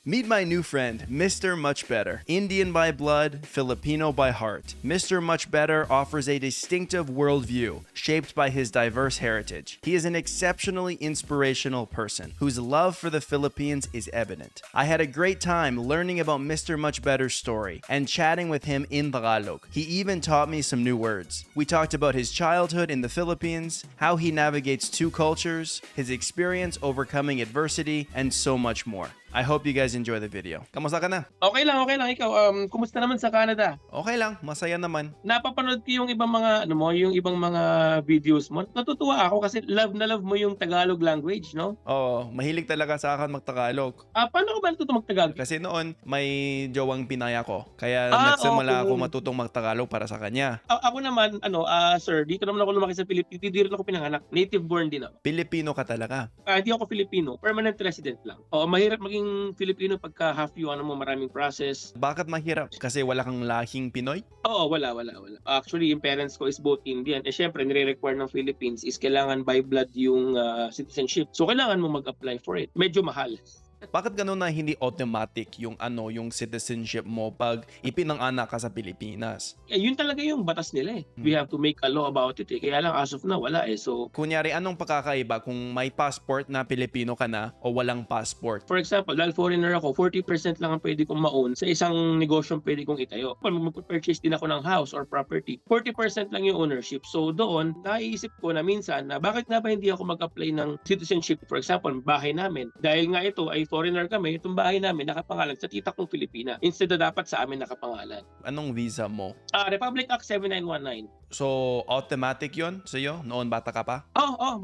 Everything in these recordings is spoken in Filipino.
Meet my new friend, Mr. Much Better. Indian by blood, Filipino by heart. Mr. Much Better offers a distinctive worldview shaped by his diverse heritage. He is an exceptionally inspirational person whose love for the Philippines is evident. I had a great time learning about Mr. Much Better's story and chatting with him in Tagalog. He even taught me some new words. We talked about his childhood in the Philippines, how he navigates two cultures, his experience overcoming adversity, and so much more. I hope you guys enjoy the video. Kamusta ka na? Okay lang, okay lang. Ikaw, kumusta naman sa Canada? Okay lang, masaya naman. Napapanood ko yung ibang mga, yung ibang mga videos mo. Natutuwa ako kasi love na love mo yung Tagalog language, no? Oo, mahilig talaga sa akin magtagalog. Paano ka ba natuto mag-Tagalog? Kasi noon, may jowang Pinay ako. Kaya okay. nagsimula ako matutong magtagalog para sa kanya. Ako naman, sir, dito naman ako lumaki sa Pilipinas. Dito rin ako pinanganak. Native born din ako. Pilipino ka talaga. Hindi ako Filipino. Permanent resident lang. Mahirap maging Filipino pagka half yung maraming process. Bakit mahirap? Kasi wala kang lahing Pinoy? Oo, wala. Actually, yung parents ko is both Indian. Syempre, nire-require ng Philippines is kailangan by blood yung citizenship. So, kailangan mo mag-apply for it. Medyo mahal. Bakit ganun na hindi automatic yung citizenship mo pag ipinang-anak ka sa Pilipinas? Yun talaga yung batas nila eh. We have to make a law about it eh. Kaya lang as of now, wala eh. So, Kunyari, anong pagkakaiba kung may passport na Pilipino ka na o walang passport? for example, dahil foreigner ako, 40% lang ang pwede kong ma-own sa isang negosyong pwede kong itayo. Kung mag-purchase din ako ng house or property, 40% lang yung ownership. So doon, naiisip ko na minsan na bakit nga ba hindi ako mag-apply ng citizenship? For example, bahay namin. Dahil nga ito ay foreigner kami, itong bahay namin nakapangalan sa tita kong Pilipina. Instead na dapat sa amin nakapangalan. Anong visa mo? Republic Act 7919. So, automatic yon sa'yo? Noon bata ka pa?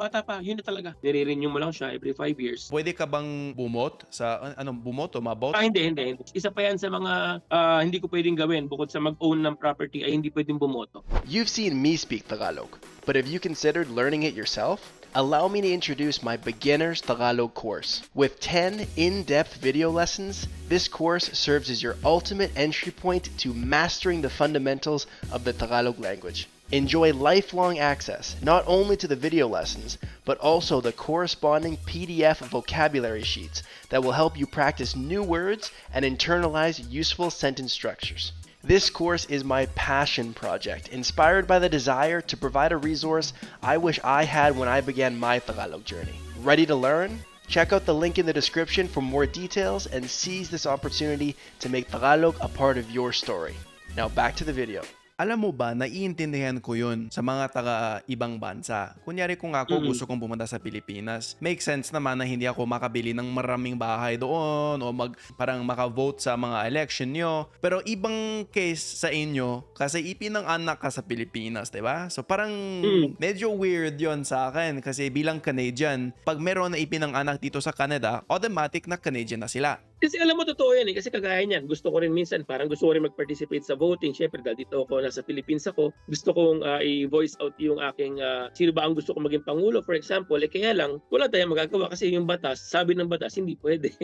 Bata pa. Yun na talaga. Nire-renew mo lang siya every 5 years. Pwede ka bang bumot sa, bumot o mabot? Hindi. Isa pa yan sa mga hindi ko pwedeng gawin bukod sa mag-own ng property ay hindi pwedeng bumoto. You've seen me speak Tagalog, but have you considered learning it yourself? Allow me to introduce my Beginner's Tagalog course. With 10 in-depth video lessons, this course serves as your ultimate entry point to mastering the fundamentals of the Tagalog language. Enjoy lifelong access not only to the video lessons, but also the corresponding PDF vocabulary sheets that will help you practice new words and internalize useful sentence structures. This course is my passion project, inspired by the desire to provide a resource I wish I had when I began my Tagalog journey. Ready to learn? Check out the link in the description for more details and seize this opportunity to make Tagalog a part of your story. Now back to the video. Alam mo ba, naiintindihan ko yun sa mga taga-ibang bansa. Kunyari kung ako gusto kong pumunta sa Pilipinas, make sense naman na hindi ako makabili ng maraming bahay doon o parang maka-vote sa mga election nyo. Pero ibang case sa inyo kasi ipinang-anak ka sa Pilipinas, diba? So parang medyo weird yon sa akin kasi bilang Canadian, pag meron na ipinang-anak dito sa Canada, automatic na Canadian na sila. Kasi alam mo, totoo yan eh. Kasi kagaya niyan, gusto ko rin minsan, parang gusto ko rin mag-participate sa voting. Siyempre, dahil dito ako, nasa Philippines ako, gusto kong i-voice out yung aking, sino ba ang gusto kong maging Pangulo, for example. Kaya lang, wala tayong magagawa kasi yung batas, sabi ng batas, hindi pwede.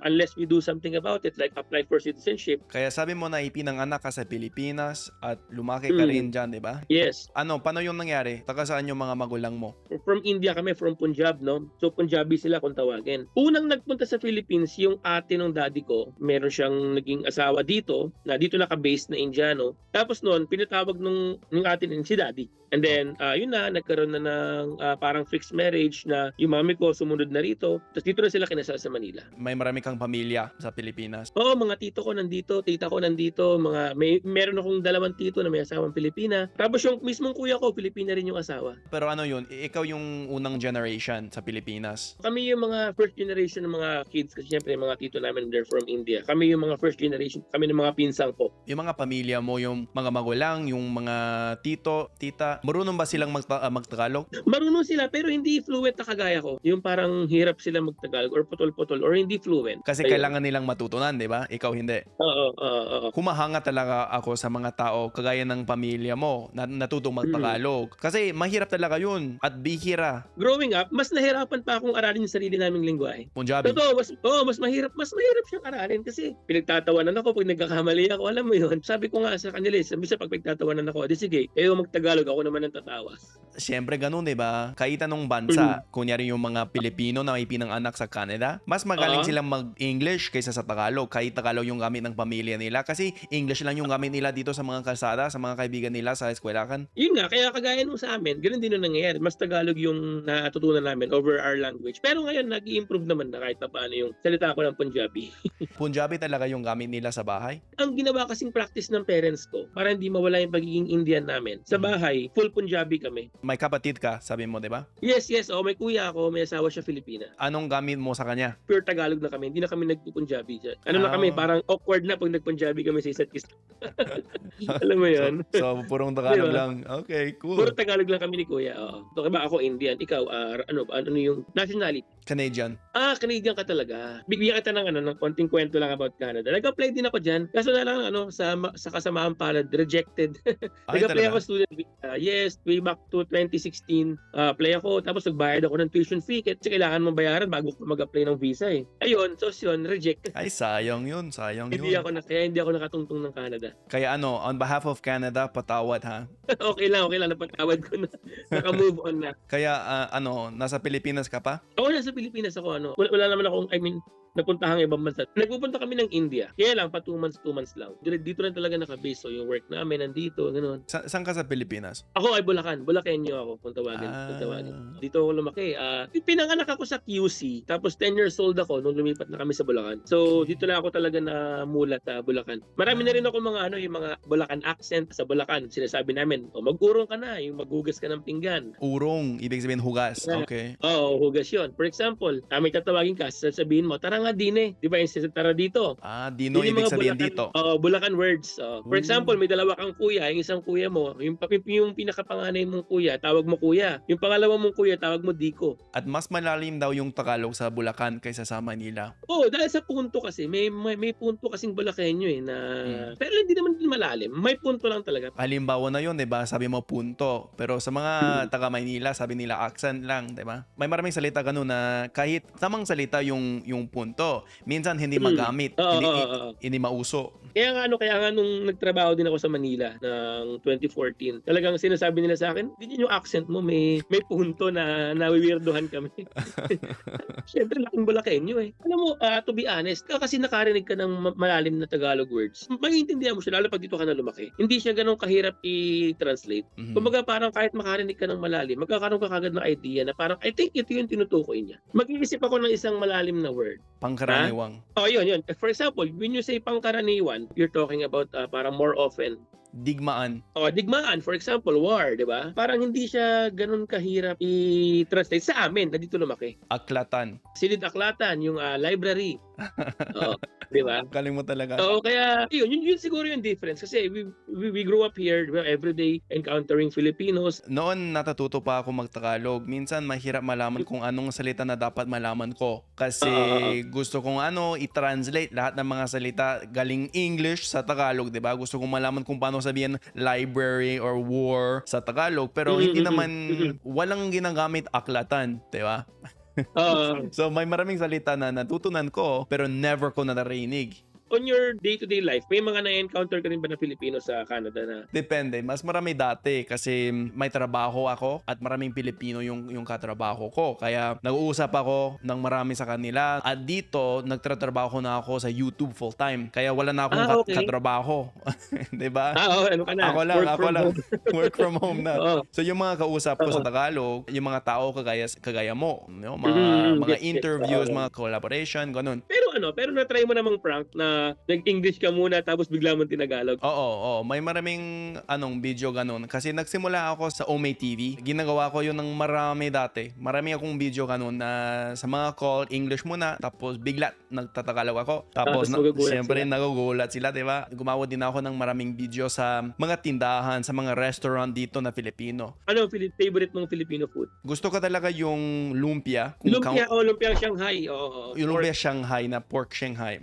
Unless we do something about it, like apply for citizenship. Kaya sabi mo na ipinang-anak ka sa Pilipinas at lumaki ka rin dyan, di ba? Yes. Paano yung nangyari? Taga saan yung mga magulang mo? From India kami, from Punjab, no? So, Punjabi sila kung tawagin. Unang nagpunta sa Philippines, yung ate ng daddy ko, meron siyang naging asawa dito, na dito naka-base na Indiano. Tapos noon, pinatawag nung ate si daddy. And then, yun na, nagkaroon na ng parang fixed marriage na yung mami ko sumunod na rito. Tapos dito na sila kinasal sa Manila. May marami kang pamilya sa Pilipinas. Oo, mga tito ko nandito, tita ko nandito, meron akong dalawang tito na may asawang Pilipina. Tapos yung mismong kuya ko, Pilipina rin yung asawa. Pero ano yun, ikaw yung unang generation sa Pilipinas. Kami yung mga first generation ng mga kids kasi syempre mga tito namin they're from India. Kami yung mga first generation, kami ng mga pinsang ko. Yung mga pamilya mo, yung mga magulang, yung mga tito, tita, marunong ba silang magtagalog? Marunong sila pero hindi fluent na kagaya ko. Yung parang hirap sila magtagalog or putol-putol or hindi fluent. Kasi ayun, kailangan nilang matutunan, di ba? Ikaw hindi. Oo. Humahanga talaga ako sa mga tao kagaya ng pamilya mo na natutong magtagalog. Kasi mahirap talaga yun at bihira. Growing up, mas nahirapan pa akong aralin yung sarili naming lingwahe. Punjabi. Totoo, mas mahirap siyang aralin kasi pinagtatawanan ako pag nagkakamali ako, alam mo yun. Sabi ko nga sa kanila, sabi sa pag pinagtatawanan ako, di sige, kayo magtagalog, ako naman ang tatawa. siyempre ganun, di ba? Kahit anong bansa, kunyari yung mga Pilipino na may pinanganak sa Canada, mas magaling silang mag-English kaysa sa Tagalog. Kahit Tagalog yung gamit ng pamilya nila. Kasi English lang yung gamit nila dito sa mga kalsada, sa mga kaibigan nila sa eskwelahan. Yun nga, kaya kagaya nung sa amin, ganun din yung nangyayari. Mas Tagalog yung natutunan namin over our language. Pero ngayon, nag-i-improve naman na kahit pa paano yung salita ko ng Punjabi. Punjabi talaga yung gamit nila sa bahay. Ang ginawa kasing practice ng parents ko, para hindi mawala yung pagiging Indian namin, sa bahay, full Punjabi kami. May kapatid ka, sabi mo, di ba? Yes, oh, may kuya ako, may asawa siya Filipina. Anong gamit mo sa kanya? Pure Tagalog na kami, hindi na kami nagpo-Punjabi dyan. Ano na kami, parang awkward na pag nag-Punjabi kami sa isa't isa. Alam mo yun? So purong Tagalog Diba? lang. Okay, cool. Puro Tagalog lang kami ni kuya. Oo. So, diba ako Indian, ikaw, ano yung nationality? Canadian. Canadian ka talaga. Bigyan kita ng konting kwento lang about Canada. Nag-apply din ako dyan. Kaso na lang, sa kasamaang palad, rejected. Ay, Nag-apply talaga? ako student visa. Yes, way back to 2016. Apply ako, tapos nagbayad ako ng tuition fee. Kasi kailangan mong bayaran bago ka mag-apply ng visa eh. Ayun, so yun, reject. Ay, sayang yun. Sayang Hindi yun. kaya hindi ako nakatungtong ng Canada. Kaya on behalf of Canada, patawad ha. okay lang, napatawad ko na. Naka-move on na. Kaya nasa Pilipinas ka pa? Ako nasa Pilipinas ako, wala naman akong, napuntahang ibang bansa. Nagpupunta kami ng India. Kaya lang, pa 2 months lang. Dito lang talaga nakabase. So, yung work namin nandito, gano'n. Saan ka sa Pilipinas? Ako ay Bulacan. Bulakenyo ako, kung tawagin. Dito ako lumaki. Pinanganak ako sa QC. Tapos 10 years old ako nung lumipat na kami sa Bulacan. So, dito lang ako talaga na mulat sa Bulacan. Marami na rin ako yung mga Bulacan accent sa Bulacan. Sinasabi namin, mag-urong ka na, yung maghugas ka ng pinggan. Urong, ibig sabihin hugas. Yeah. Okay. Oo, hugas yun. For example, may tatawagin ka, sasabihin mo, tara nga dine. Di ba yung tara dito? Dino Yun yung ibig mga sabihin Bulacan, dito. Bulacan words. For example, may dalawa kang kuya, yung isang kuya mo, yung pinakapanganay mong kuya, tawag mo kuya. Yung pangalawa mong kuya, tawag mo diko. At mas malalim daw yung Tagalog sa Bulacan kaysa sa Manila. Oo, dahil sa punto kasi, may punto kasing Bulakenyo na pero hindi naman din malalim. May punto lang talaga. Halimbawa na yun, 'di ba? Sabi mo punto. Pero sa mga taga Maynila, sabi nila accent lang, 'di ba? May maraming salita ganun na kahit tamang salita yung punto, minsan hindi magamit, hindi mauso. Kaya nga nung nagtrabaho din ako sa Manila ng 2014, talagang sinasabi nila sa akin, hindi yung accent mo may punto na nawiwirdohan kami. Siyempre laking Bulakenyo eh. Alam mo, to be honest, kasi nakarinig ka ng malalim na Tagalog words, maiintindihan mo siya lalo pag dito ka na lumaki. Hindi siya ganun kahirap i-translate. Kumbaga parang kahit makarinig ka ng malalim, magkakaroon ka kagad ng idea na parang I think ito yung tinutukoy niya. Mag-iisip ako ng isang malalim na word. Pangkaraniwang. Yun. For example, when you say pangkaraniwan, you're talking about parang more often. Digmaan. Digmaan. For example, war, di ba? Parang hindi siya ganun kahirap i-translate sa amin na dito lumaki. Aklatan. Silid-aklatan, yung library. Di ba? Galing mo talaga. Kaya yun siguro yung difference. Kasi we grew up here, di ba? Every day encountering Filipinos. Noon natututo pa ako mag-Tagalog. Minsan mahirap malaman kung anong salita na dapat malaman ko. Kasi gusto kong i-translate lahat ng mga salita galing English sa Tagalog, 'di ba? Gusto kong malaman kung paano sabihin library or war sa Tagalog, pero hindi naman walang ginagamit aklatan, 'di ba? So may maraming salita na natutunan ko pero never ko narinig. On your day-to-day life, may mga na-encounter ka rin ba na Pilipino sa Canada na? Depende. Mas marami dati kasi may trabaho ako at maraming Pilipino yung katrabaho ko. Kaya nag-uusap ako ng marami sa kanila. At dito, nagtatrabaho na ako sa YouTube full-time. Kaya wala na akong katrabaho. Diba? Ano ka na? Ako lang. Work from home na. So yung mga kausap ko sa Tagalog, yung mga tao kagaya mo. Mga interviews, mga collaboration, ganun. Pero na-try mo namang prank na nag-English ka muna tapos bigla mo tinagalog. Oo. May maraming video ganun. Kasi nagsimula ako sa Omay TV. Ginagawa ko yun ng marami dati. Marami akong video ganun na sa mga call, English muna. Tapos bigla nagtatagalog ako. Tapos siyempre nagugulat sila, diba? Gumawa din ako ng maraming video sa mga tindahan, sa mga restaurant dito na Filipino. Ano ang favorite mong Filipino food? Gusto ko talaga yung lumpia. Lumpia Shanghai. Yung lumpia Shanghai na pork Shanghai.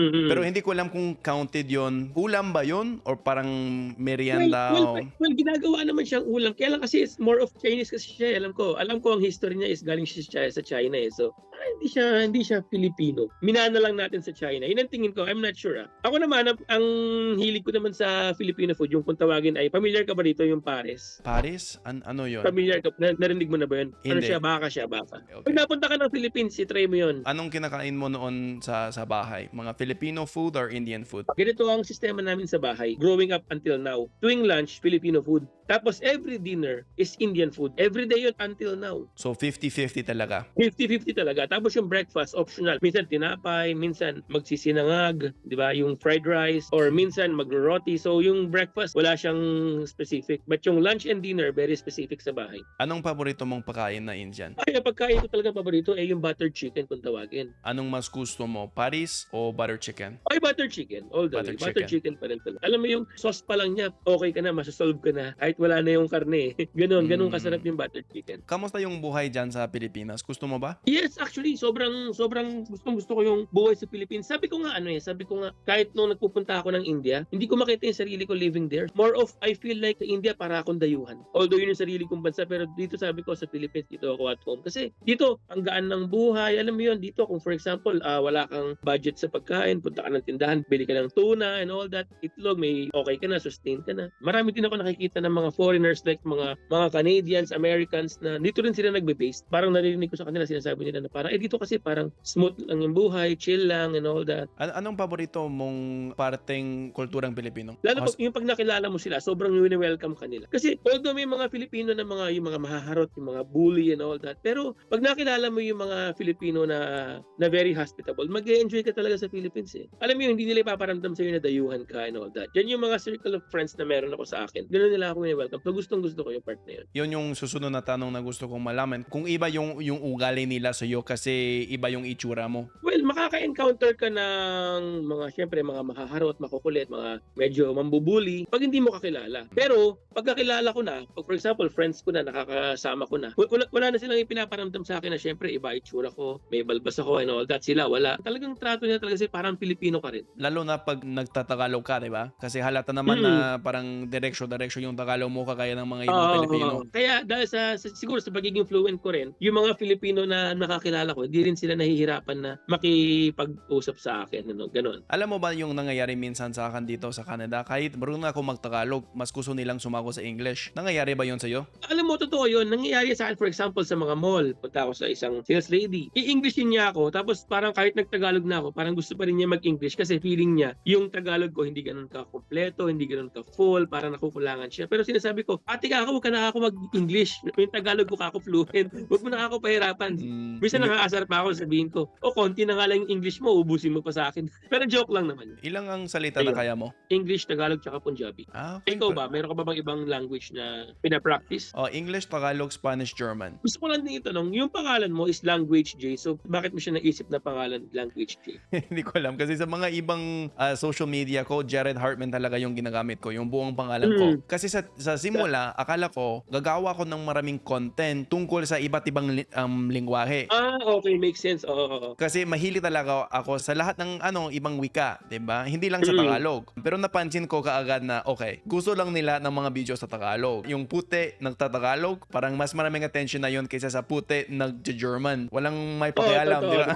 Pero hindi ko alam kung counted yon. Ulam ba yon or parang merienda? Well, ginagawa naman siyang ulam. Kaya lang kasi it's more of Chinese kasi siya. Alam ko ang history niya is galing siya sa China eh. So, hindi siya Filipino. Minana lang natin sa China. Yun ang tingin ko. I'm not sure. Ako naman, ang hilig ko naman sa Filipino food, yung kung tawagin ay, familiar ka ba dito yung pares? Paris? Ano yun? Familiar ka? Narinig mo na ba yun? Ano Hindi. siya? Baka siya, baka. Okay. Pag napunta ka ng Philippines, i-try mo yun. Anong kinakain mo noon sa bahay? Mga Filipino food or Indian food? Ganito ang sistema namin sa bahay, growing up until now. Tuwing lunch, Filipino food. Tapos every dinner is Indian food. Every day yun until now. So 50-50 talaga. 50-50 talaga. Tapos yung breakfast, optional. Minsan tinapay, minsan magsisinangag, di ba? Yung fried rice, or minsan magro-roti. So yung breakfast, wala siyang specific. But yung lunch and dinner, very specific sa bahay. Anong paborito mong pagkain na Indian? Ay, ang pagkain ko talaga paborito ay yung buttered chicken kung tawagin. Anong mas gusto mo? Paris o butter chicken? Ay, buttered chicken. All the way. Butter Buttered chicken. chicken pa rin talaga. Alam mo yung sauce pa lang niya, okay ka na, masasolve ka na. Kahit wala na yung karne. Ganun kasarap yung buttered chicken. Kamusta yung buhay dyan sa Pilipinas? Gusto mo ba? Yes, actually, sobrang gusto ko yung buhay sa Philippines. Sabi ko nga, kahit nung nagpupunta ako ng India, hindi ko makita yung sarili ko living there. More of, I feel like sa India, para akong dayuhan. Although yun yung sarili kong bansa, pero dito sabi ko sa Philippines, dito ako at home. Kasi dito, ang gaan ng buhay. Alam mo yun, dito, kung for example, wala kang budget sa pagkain, punta ka ng tindahan, bili ka ng tuna and all that, itlog, may okay ka na, sustain ka na. Marami din ako nakikita ng mga foreigners like mga Canadians, Americans na dito rin sila nagbe-base. Parang narinig ko sa kanila, sinasabi nila na parang, dito kasi parang smooth lang yung buhay, chill lang and all that. Anong paborito mong parteng kulturang Pilipino? Lalo yung pag nakilala mo sila, sobrang wini-welcome ka nila. Kasi although may mga Filipino na yung mga mahaharot, yung mga bully and all that, pero pag nakilala mo yung mga Filipino na very hospitable, mag-enjoy ka talaga sa Philippines eh. Alam mo yung hindi nila ipaparamdam sa'yo na dayuhan ka and all that. Yan yung mga circle of friends na meron ako sa akin. Ganun nila ako wini-welcome. So gustong-gusto ko yung part na yun. Yun yung susunod na tanong na gusto kong malaman. Kung iba yung ugali nila sa'yo kasi iba yung itsura mo. Well, makaka-encounter ka ng syempre, mga makaharot, makukulit, mga medyo mambubuli pag hindi mo kakilala. Pero, pag kakilala ko na, pag for example, friends ko na, nakakasama ko na, wala na silang ipinaparamdam sa akin na syempre, iba itsura ko, may balbas ako and all that. Sila, wala. Talagang trato niya talaga kasi parang Pilipino ka rin. Lalo na pag nagtatagalog ka, di ba? Kasi halata naman na parang direksyo yung Tagalog mo kagaya ng mga ibang Pilipino. Kaya dahil siguro sa pagiging fluent ko rin, yung mga Filipino na nakakilala ko, hindi rin sila nahihirapan na makipag-usap sa akin. Ganon. Alam mo ba yung nangyayari minsan sa akin dito sa Canada? Kahit marunong ako magtagalog, mas gusto nilang sumago sa English. Nangyayari ba yun sa'yo? Alam mo, totoo yun. Nangyayari sa akin, for example, sa mga mall. Punta ako sa isang sales lady. I-Englishin niya ako, tapos parang kahit nagtagalog na ako, parang gusto pa rin niya mag-English kasi feeling niya, yung Tagalog ko hindi ganun ka-kompleto, hindi ganun ka-full, parang nakukulangan siya. Pero sinasabi ko, ate ka ako, huwag ka na ako mag-English. Yung Tagalog ko ako fluent. Huwag mo na ako pahirapan. Bisa nakakasar pa ako, sabihin ko, konti na nga lang yung English mo, ubusin mo pa sa akin. Pero joke lang naman. Ilang ang salita na kaya mo? English, Tagalog, tsaka Punjabi. Okay. Ikaw ba? Meron ka ba bang ibang language na pinapractice? English, Tagalog, Spanish, German. Gusto ko lang din itanong, yung pangalan mo is Language J. So, bakit mo siya naisip na pangalan Language J? Hindi ko alam. Kasi sa mga ibang social media ko, Jared Hartman talaga yung ginagamit ko. Yung buong pangalan ko. Kasi sa simula, akala ko, gagawa ko ng maraming content tungkol sa iba't ibang lingwahe. Okay. Makes sense. Oo. Kasi mahilig talaga ako sa lahat ng ibang wika, 'di ba? Hindi lang sa Tagalog. Pero napansin ko kaagad na gusto lang nila ng mga video sa Tagalog. Yung puti nagtatagalog, parang mas maraming attention na yun kaysa sa puti nag-German. Walang may pakialam, 'di ba?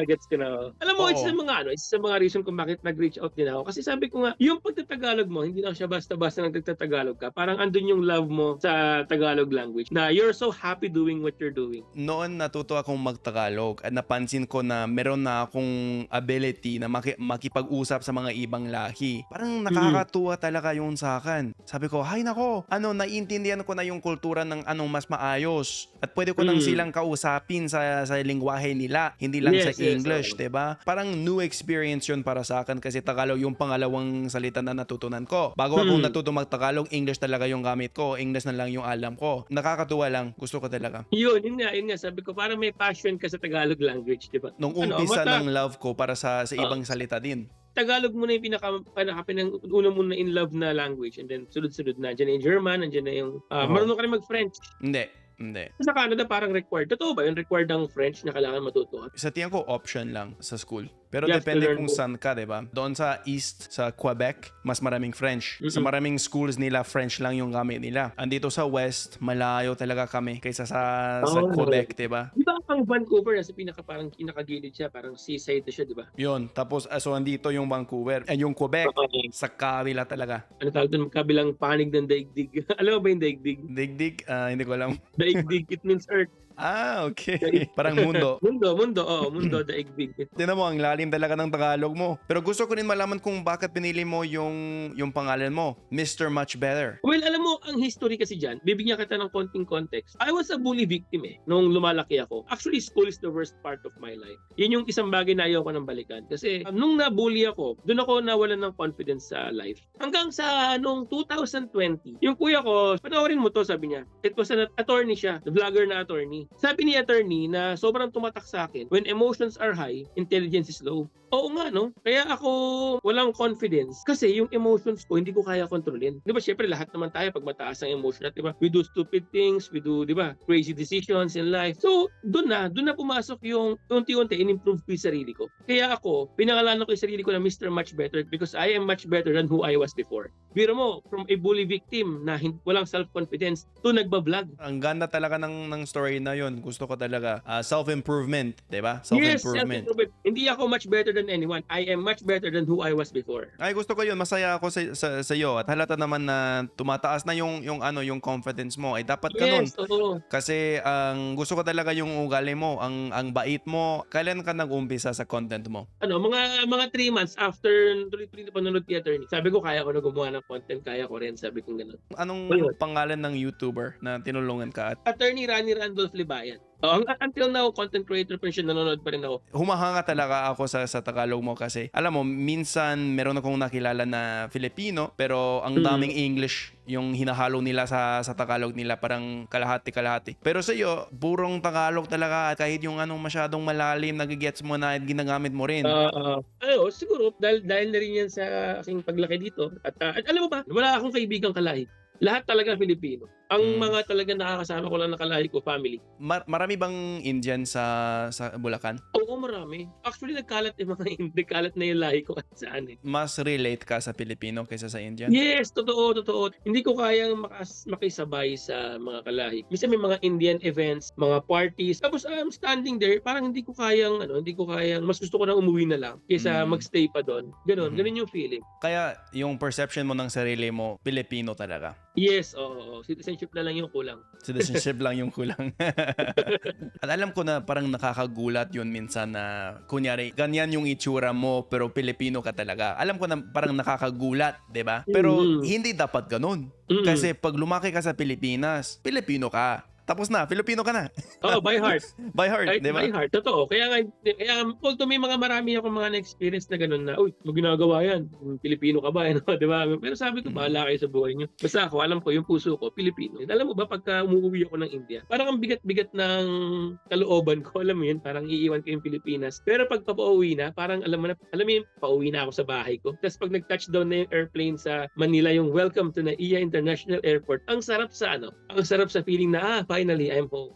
Gets ko na. Alam mo, isa sa mga reason kung bakit nag-reach out din ako. Kasi sabi ko nga, yung pagtatagalog mo, hindi lang siya basta-basta nagtatagalog ka. Parang andun yung love mo sa Tagalog language na you're so happy doing what you're doing. Noon natuto akong magtagalog at napansin ko na meron na akong ability na makipag-usap sa mga ibang lahi. Parang nakakatuwa talaga yun sa akin. Sabi ko, hay nako, naiintindihan ko na yung kultura ng mas maayos. At pwede ko nang silang kausapin sa lingwahe nila, hindi lang sa English, 'di ba? Parang new experience yun para sa akin kasi Tagalog yung pangalawang salita na natutunan ko. Bago ako natuto mag-Tagalog, English talaga yung gamit ko. English na lang yung alam ko. Nakakatuwa lang. Gusto ko talaga. Yun nga. Sabi ko, parang may passion ka sa Tagalog language, di ba? Nung umpisa ng love ko para sa ibang salita din. Tagalog mo na yung una mo na in love na language and then sunod-sunod na. Andiyan na yung German, andiyan na yung marunong ka rin mag-French. Hindi. Sa Canada parang required. Totoo ba yung required ang French na kailangan matuto? Sa tingin ko option lang sa school. Pero You have to depende learn kung both. saan ka, di ba? Doon sa East, sa Quebec, mas maraming French. Sa maraming schools nila, French lang yung gamit nila. Andito sa West, malayo talaga kami kaysa sa Oh, Quebec, di ba? Di ba ang Vancouver nasa parang pinakagilid siya, parang seaside na siya, di ba? Yun. Tapos, so andito yung Vancouver. And yung Quebec, Okay. sa kabila talaga. Ano tawag doon? Kabilang panig ng daigdig. Alam mo ba yung daigdig? Digdig, hindi ko alam. Daigdig, it means earth. Okay. Parang mundo. Mundo, daigdig. Tinan mo, ang lalim talaga ng Tagalog mo. Pero gusto ko rin malaman kung bakit pinili mo yung pangalan mo, Mr. Much Better. Well, alam mo, ang history kasi dyan, bibigyan kita ng konting context. I was a bully victim nung lumalaki ako. Actually, school is the worst part of my life. Yun yung isang bagay na ayaw ko nang balikan. Kasi nung nabully ako, doon ako nawalan ng confidence sa life. Hanggang sa nung 2020, yung kuya ko, panoorin mo to, sabi niya. It was an attorney siya, the vlogger na attorney. Sabi ni attorney na sobrang tumatak sa akin, when emotions are high, intelligence is low. Oo nga, no? Kaya ako walang confidence kasi yung emotions ko hindi ko kaya kontrolin. Di ba, syempre lahat naman tayo pag mataas ang emotion natin, di ba? We do stupid things, we do, di ba, crazy decisions in life. So, doon na pumasok yung unti-unti in-improve ko yung sarili ko. Kaya ako, pinangalanan ko yung sarili ko na Mr. Much Better because I am much better than who I was before. Biro mo, from a bully victim na walang self-confidence to nagbablog. Ang ganda talaga ng story na yun. Gusto ko talaga. Self-improvement, di ba? Yes, Self-improvement. self-improvement. Hindi ako much better than anyone. I am much better than who I was before. Ay, gusto ko yun. Masaya ako sa iyo. At halata naman na tumataas na yung confidence mo. Ay, dapat ganun. Yes, oo. Kasi ang gusto ko talaga yung ugali mo, ang bait mo. Kailan ka nag-umpisa sa content mo? Mga 3 months after tuloy-tuloy na panonood ni attorney. Sabi ko, kaya ko na gumawa ng content, kaya ko rin. Sabi ko ganun. Anong Ayun. pangalan ng YouTuber na tinulungan ka? At Attorney Rani Randolph Libayan. Until now, content creator pa rin siya, nanonood pa rin ako. humahanga talaga ako sa Tagalog mo kasi alam mo, minsan meron akong nakilala na Filipino pero ang daming English yung hinahalo nila sa Tagalog nila, parang kalahati-kalahati. Pero sa iyo, purong Tagalog talaga at kahit yung anong masyadong malalim, nagigets mo na at ginagamit mo rin. Siguro, dahil na rin yan sa aking paglaki dito. At alam mo ba, wala akong kaibigang kalahi. Lahat talaga Filipino. Ang mga talaga nakakasama ko lang na kalahi ko, family. Marami bang Indian sa Bulacan? Oo, marami. Actually, nagkalat na yung lahi ko kahit saan eh. Mas relate ka sa Pilipino kaysa sa Indian? Yes, totoo. Hindi ko kayang makisabay sa mga kalahi. Minsan may mga Indian events, mga parties. Tapos I'm standing there, parang hindi ko kayang, mas gusto ko na umuwi na lang kaysa magstay pa doon. Ganun yung feeling. Kaya yung perception mo ng sarili mo, Pilipino talaga. Yes, oo. Citizenship na lang yung kulang. Citizenship lang yung kulang. At alam ko na parang nakakagulat yun minsan na kunyari, ganyan yung itsura mo pero Pilipino ka talaga. Alam ko na parang nakakagulat, di ba? Pero hindi dapat ganun. Kasi pag lumaki ka sa Pilipinas, Pilipino ka. Tapos na, Filipino ka na. By heart. By heart, di ba? By heart, totoo. Kaya although may marami akong mga na-experience na gano'n na, uy, mo ginagawa yan, Pilipino ka ba? Di ba? Pero sabi ko, bahala kayo sa buhay niyo. Basta ako, alam ko, yung puso ko, Pilipino. Alam mo ba, pagka umuwi ako ng India, parang ang bigat-bigat ng kalooban ko, alam mo yun, parang iiwan ko yung Pilipinas. Pero pag papauwi na, parang alam mo yun, pauwi na ako sa bahay ko. Tapos pag nag-touchdown na yung airplane sa Manila, yung welcome to NAIA International Airport, ang sarap sa feeling na, finally, I'm home.